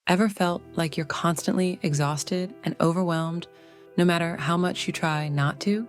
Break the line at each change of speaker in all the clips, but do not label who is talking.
Ever felt like you're constantly exhausted and overwhelmed, no matter how much you try not to?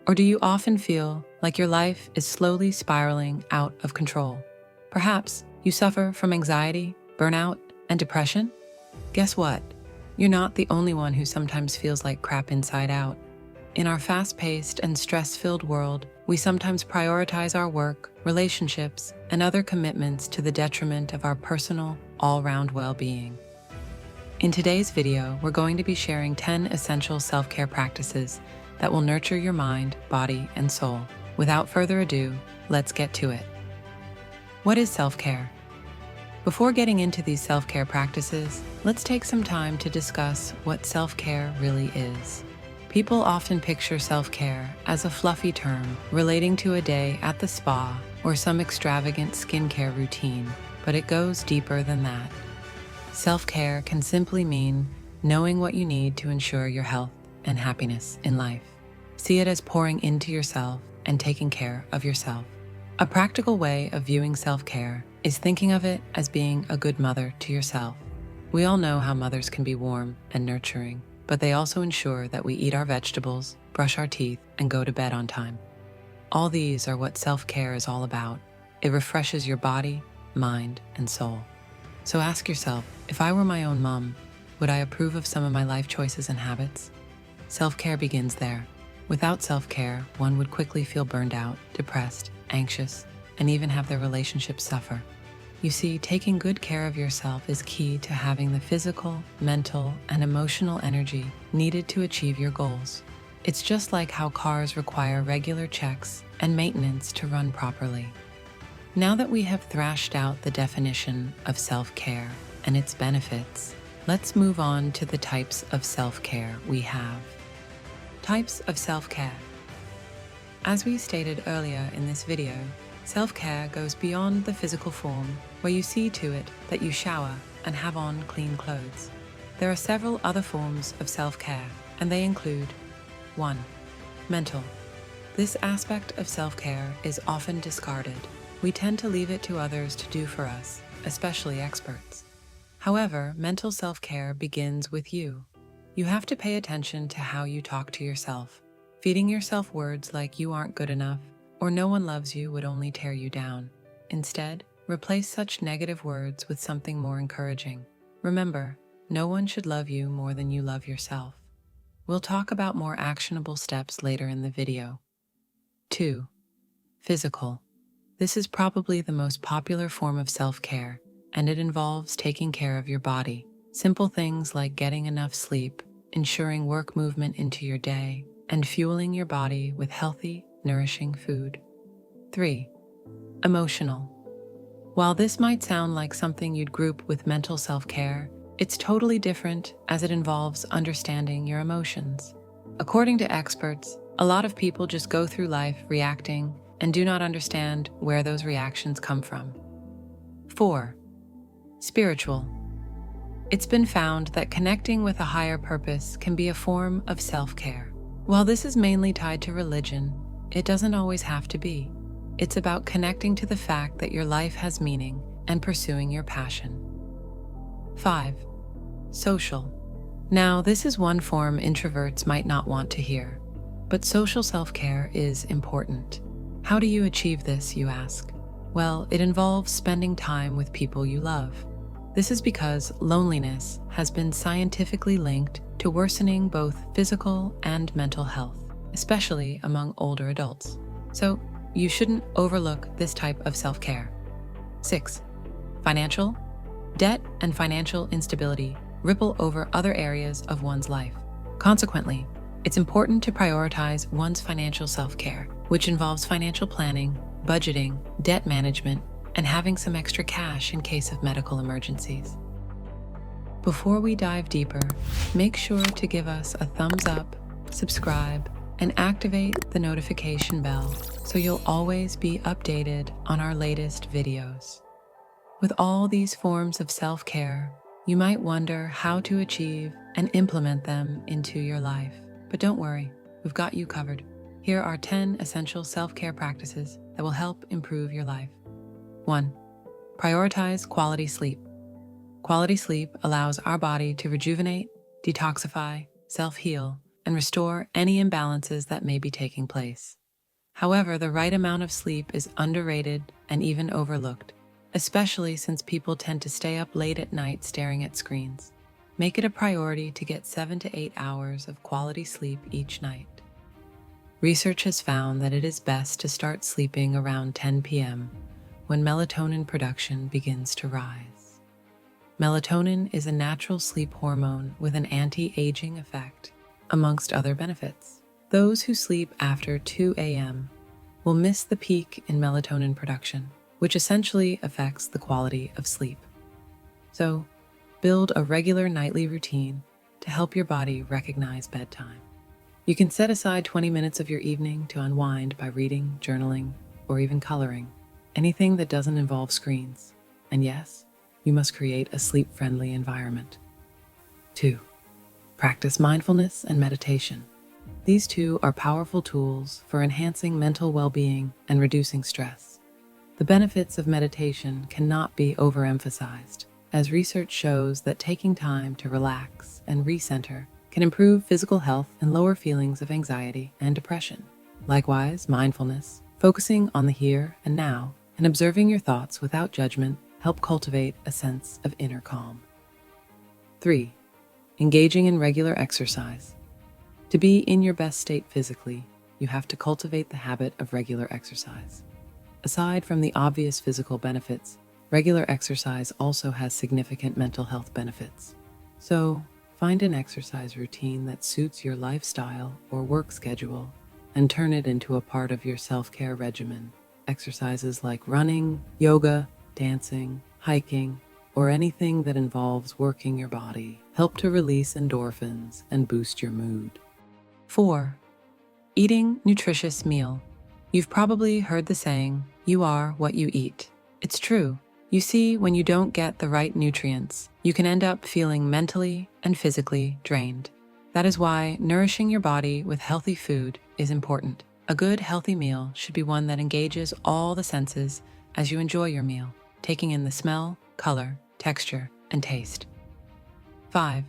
Or do you often feel like your life is slowly spiraling out of control? Perhaps you suffer from anxiety, burnout, and depression? Guess what? You're not the only one who sometimes feels like crap inside out. In our fast-paced and stress-filled world, we sometimes prioritize our work, relationships, and other commitments to the detriment of our personal, all-round well-being. In today's video, we're going to be sharing 10 essential self-care practices that will nurture your mind, body, and soul. Without further ado, let's get to it. What is self-care? Before getting into these self-care practices, let's take some time to discuss what self-care really is. People often picture self-care as a fluffy term relating to a day at the spa or some extravagant skincare routine, but it goes deeper than that. Self-care can simply mean knowing what you need to ensure your health and happiness in life. See it as pouring into yourself and taking care of yourself. A practical way of viewing self-care is thinking of it as being a good mother to yourself. We all know how mothers can be warm and nurturing, but they also ensure that we eat our vegetables, brush our teeth, and go to bed on time. All these are what self-care is all about. It refreshes your body, mind, and soul. So ask yourself, if I were my own mom, would I approve of some of my life choices and habits? Self-care begins there. Without self-care, one would quickly feel burned out, depressed, anxious, and even have their relationships suffer. You see, taking good care of yourself is key to having the physical, mental, and emotional energy needed to achieve your goals. It's just like how cars require regular checks and maintenance to run properly. Now that we have thrashed out the definition of self-care and its benefits, let's move on to the types of self-care we have. Types of self-care. As we stated earlier in this video, self-care goes beyond the physical form, where you see to it that you shower and have on clean clothes. There are several other forms of self-care, and they include 1. Mental. This aspect of self-care is often discarded. We tend to leave it to others to do for us, especially experts. However, mental self-care begins with you. You have to pay attention to how you talk to yourself. Feeding yourself words like "you aren't good enough" or "no one loves you" would only tear you down. Instead, replace such negative words with something more encouraging. Remember, no one should love you more than you love yourself. We'll talk about more actionable steps later in the video. 2. Physical. This is probably the most popular form of self-care, and it involves taking care of your body. Simple things like getting enough sleep, ensuring work movement into your day, and fueling your body with healthy, nourishing food. 3. Emotional. While this might sound like something you'd group with mental self-care, it's totally different as it involves understanding your emotions. According to experts, a lot of people just go through life reacting and do not understand where those reactions come from. 4. Spiritual. It's been found that connecting with a higher purpose can be a form of self-care. While this is mainly tied to religion, it doesn't always have to be. It's about connecting to the fact that your life has meaning and pursuing your passion. 5. Social. Now, this is one form introverts might not want to hear, but social self-care is important. How do you achieve this, you ask? Well, it involves spending time with people you love. This is because loneliness has been scientifically linked to worsening both physical and mental health, especially among older adults. So, you shouldn't overlook this type of self-care. 6. Financial. Debt and financial instability ripple over other areas of one's life. Consequently, it's important to prioritize one's financial self-care, which involves financial planning, budgeting, debt management, and having some extra cash in case of medical emergencies. Before we dive deeper, make sure to give us a thumbs up, subscribe, and activate the notification bell so you'll always be updated on our latest videos. With all these forms of self-care, you might wonder how to achieve and implement them into your life. But don't worry, we've got you covered. Here are 10 essential self-care practices that will help improve your life. 1. Prioritize quality sleep. Quality sleep allows our body to rejuvenate, detoxify, self-heal, and restore any imbalances that may be taking place. However, the right amount of sleep is underrated and even overlooked, especially since people tend to stay up late at night staring at screens. Make it a priority to get 7 to 8 hours of quality sleep each night. Research has found that it is best to start sleeping around 10 p.m. when melatonin production begins to rise. Melatonin is a natural sleep hormone with an anti-aging effect, amongst other benefits. Those who sleep after 2 a.m. will miss the peak in melatonin production, which essentially affects the quality of sleep. So, build a regular nightly routine to help your body recognize bedtime. You can set aside 20 minutes of your evening to unwind by reading, journaling, or even coloring, anything that doesn't involve screens. And yes, you must create a sleep-friendly environment. 2. Practice mindfulness and meditation. These two are powerful tools for enhancing mental well-being and reducing stress. The benefits of meditation cannot be overemphasized, as research shows that taking time to relax and recenter can improve physical health and lower feelings of anxiety and depression. Likewise, mindfulness, focusing on the here and now, and observing your thoughts without judgment help cultivate a sense of inner calm. 3. Engaging in regular exercise. To be in your best state physically, you have to cultivate the habit of regular exercise. Aside from the obvious physical benefits, regular exercise also has significant mental health benefits. So, find an exercise routine that suits your lifestyle or work schedule and turn it into a part of your self-care regimen. Exercises like running, yoga, dancing, hiking, or anything that involves working your body help to release endorphins and boost your mood. 4. Eating nutritious meal. You've probably heard the saying, "You are what you eat." It's true. You see, when you don't get the right nutrients, you can end up feeling mentally and physically drained. That is why nourishing your body with healthy food is important. A good, healthy meal should be one that engages all the senses as you enjoy your meal, taking in the smell, color, texture, and taste. 5.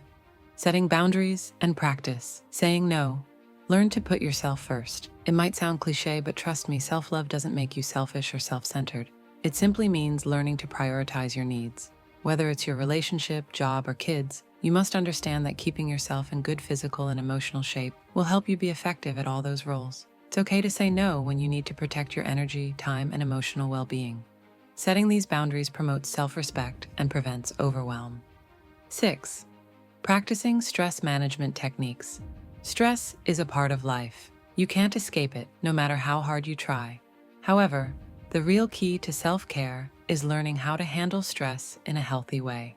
Setting boundaries and practice. Saying no. Learn to put yourself first. It might sound cliche, but trust me, self-love doesn't make you selfish or self-centered. It simply means learning to prioritize your needs. Whether it's your relationship, job, or kids, you must understand that keeping yourself in good physical and emotional shape will help you be effective at all those roles. It's okay to say no when you need to protect your energy, time, and emotional well-being. Setting these boundaries promotes self-respect and prevents overwhelm. 6. Practicing stress management techniques. Stress is a part of life. You can't escape it, no matter how hard you try. However, the real key to self-care is learning how to handle stress in a healthy way.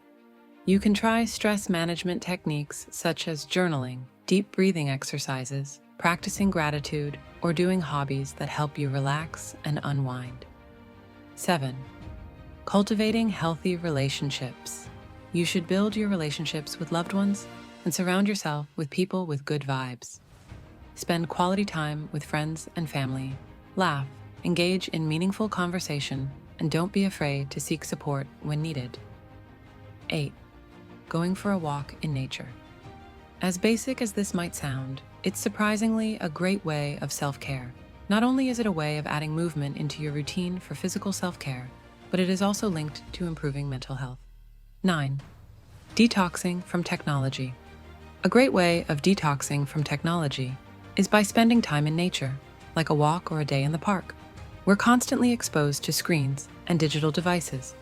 You can try stress management techniques such as journaling, deep breathing exercises, practicing gratitude, or doing hobbies that help you relax and unwind. 7. Cultivating healthy relationships. You should build your relationships with loved ones and surround yourself with people with good vibes. Spend quality time with friends and family. Laugh, engage in meaningful conversation, and don't be afraid to seek support when needed. 8. Going for a walk in nature. As basic as this might sound, it's surprisingly a great way of self-care. Not only is it a way of adding movement into your routine for physical self-care, but it is also linked to improving mental health. 9. Detoxing from technology. A great way of detoxing from technology is by spending time in nature, like a walk or a day in the park. We're constantly exposed to screens and digital devices,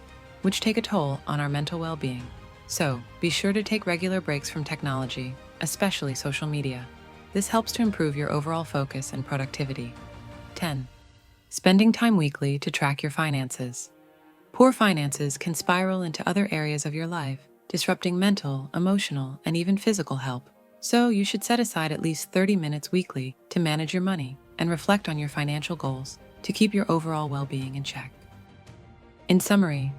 which take a toll on our mental well-being. So, be sure to take regular breaks from technology, especially social media. This helps to improve your overall focus and productivity. 10. Spending time weekly to track your finances. Poor finances can spiral into other areas of your life, disrupting mental, emotional, and even physical health. So, you should set aside at least 30 minutes weekly to manage your money and reflect on your financial goals to keep your overall well-being in check. In summary,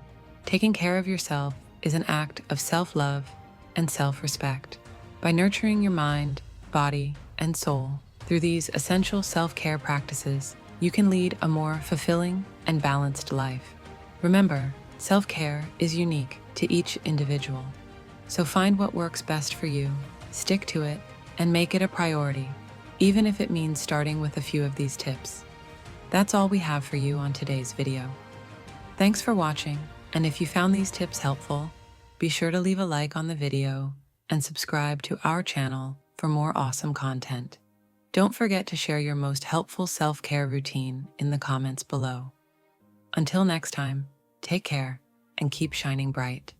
taking care of yourself is an act of self-love and self-respect. By nurturing your mind, body, and soul through these essential self-care practices, you can lead a more fulfilling and balanced life. Remember, Self-care is unique to each individual, so find what works best for you, stick to it, and make it a priority, even if it means starting with a few of these tips. That's all we have for you on today's video. Thanks for watching, and if you found these tips helpful, be sure to leave a like on the video and subscribe to our channel for more awesome content. Don't forget to share your most helpful self-care routine in the comments below. Until next time, take care and keep shining bright.